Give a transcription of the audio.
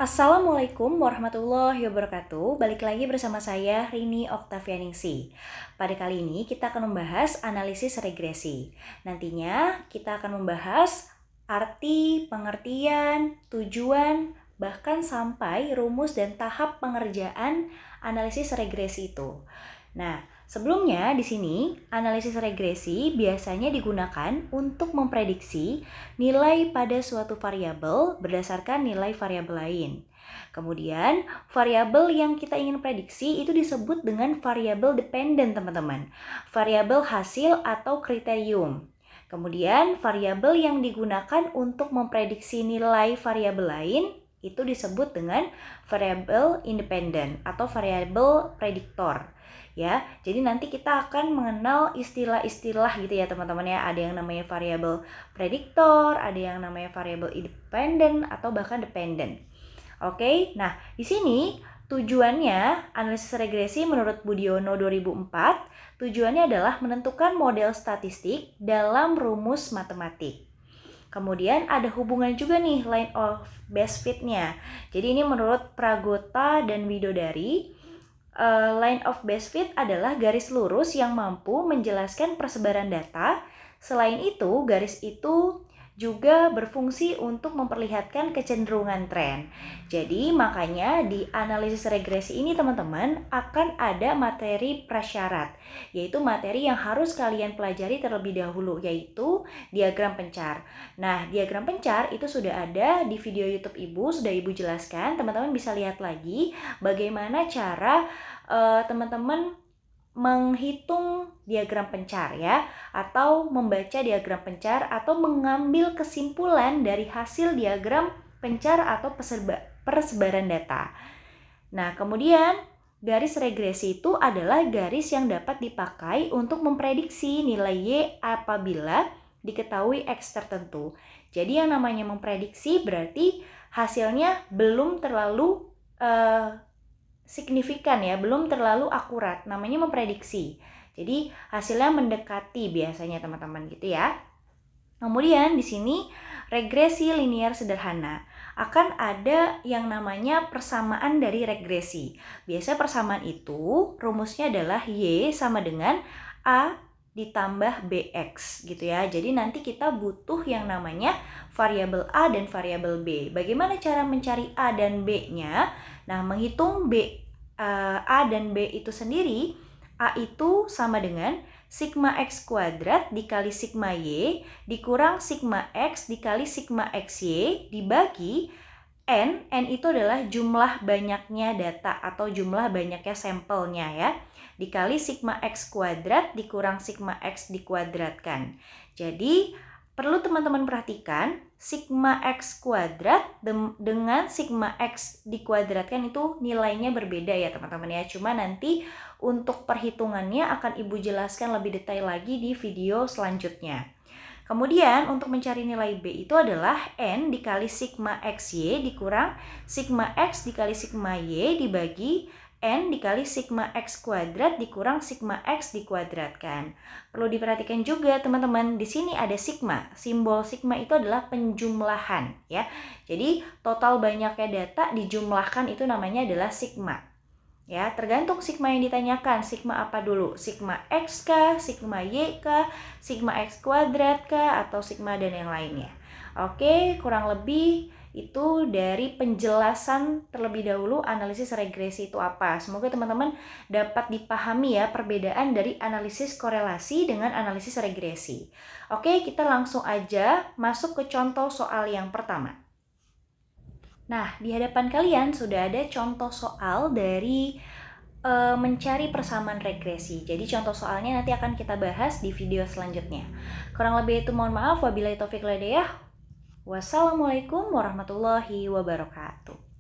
Assalamualaikum warahmatullahi wabarakatuh. Balik lagi bersama saya Rini Oktavianingsi. Pada kali ini kita akan membahas analisis regresi. Nantinya kita akan membahas arti, pengertian, tujuan, bahkan sampai rumus dan tahap pengerjaan analisis regresi itu. Nah, sebelumnya di sini analisis regresi biasanya digunakan untuk memprediksi nilai pada suatu variabel berdasarkan nilai variabel lain. Kemudian, variabel yang kita ingin prediksi itu disebut dengan variabel dependent, teman-teman. Variabel hasil atau kriterium. Kemudian, variabel yang digunakan untuk memprediksi nilai variabel lain itu disebut dengan variabel independent atau variabel prediktor. Ya, jadi nanti kita akan mengenal istilah-istilah gitu ya teman-teman ya. Ada yang namanya variabel prediktor, ada yang namanya variabel independent atau bahkan dependent. Oke, nah di sini tujuannya analisis regresi menurut Budiono 2004, tujuannya adalah menentukan model statistik dalam rumus matematik. Kemudian ada hubungan juga nih line of best fit-nya. Jadi ini menurut Pragota dan Widodari, line of best fit adalah garis lurus yang mampu menjelaskan persebaran data. Selain itu, garis itu juga berfungsi untuk memperlihatkan kecenderungan tren. Jadi makanya di analisis regresi ini teman-teman akan ada materi prasyarat, yaitu materi yang harus kalian pelajari terlebih dahulu, yaitu diagram pencar. Nah, diagram pencar itu sudah ada di video YouTube Ibu, sudah Ibu jelaskan. Teman-teman bisa lihat lagi bagaimana cara teman-teman menghitung diagram pencar ya, atau membaca diagram pencar atau mengambil kesimpulan dari hasil diagram pencar atau persebaran data. Nah, kemudian garis regresi itu adalah garis yang dapat dipakai untuk memprediksi nilai Y apabila diketahui X tertentu. Jadi yang namanya memprediksi berarti hasilnya belum terlalu signifikan ya, belum terlalu akurat, namanya memprediksi. Jadi hasilnya mendekati biasanya teman-teman gitu ya. Kemudian di sini regresi linear sederhana. Akan ada yang namanya persamaan dari regresi. Biasanya persamaan itu rumusnya adalah Y sama dengan A ditambah BX gitu ya. Jadi nanti kita butuh yang namanya variabel A dan variabel B. Bagaimana cara mencari A dan B-nya? Nah, menghitung A dan B itu sendiri, A itu sama dengan sigma X kuadrat dikali sigma Y dikurang sigma X dikali sigma XY dibagi N itu adalah jumlah banyaknya data atau jumlah banyaknya sampelnya ya, dikali sigma X kuadrat dikurang sigma X dikuadratkan. Jadi perlu teman-teman perhatikan, sigma X kuadrat dengan sigma X dikuadratkan itu nilainya berbeda ya teman-teman ya. Cuma nanti untuk perhitungannya akan Ibu jelaskan lebih detail lagi di video selanjutnya. Kemudian untuk mencari nilai B itu adalah N dikali sigma XY dikurang sigma X dikali sigma Y dibagi N dikali sigma X kuadrat dikurang sigma X dikuadratkan. Perlu diperhatikan juga teman-teman, di sini ada sigma. Simbol sigma itu adalah penjumlahan ya. Jadi total banyaknya data dijumlahkan itu namanya adalah sigma. Ya, tergantung sigma yang ditanyakan. Sigma apa dulu? Sigma X kah? Sigma Y kah? Sigma X kuadrat kah? Atau sigma dan yang lainnya. Oke, kurang lebih itu dari penjelasan terlebih dahulu analisis regresi itu apa. Semoga teman-teman dapat dipahami ya perbedaan dari analisis korelasi dengan analisis regresi. Oke, kita langsung aja masuk ke contoh soal yang pertama. Nah, di hadapan kalian sudah ada contoh soal dari mencari persamaan regresi. Jadi contoh soalnya nanti akan kita bahas di video selanjutnya. Kurang lebih itu mohon maaf. Wabillahi taufiq wal hidayah. Wassalamualaikum warahmatullahi wabarakatuh.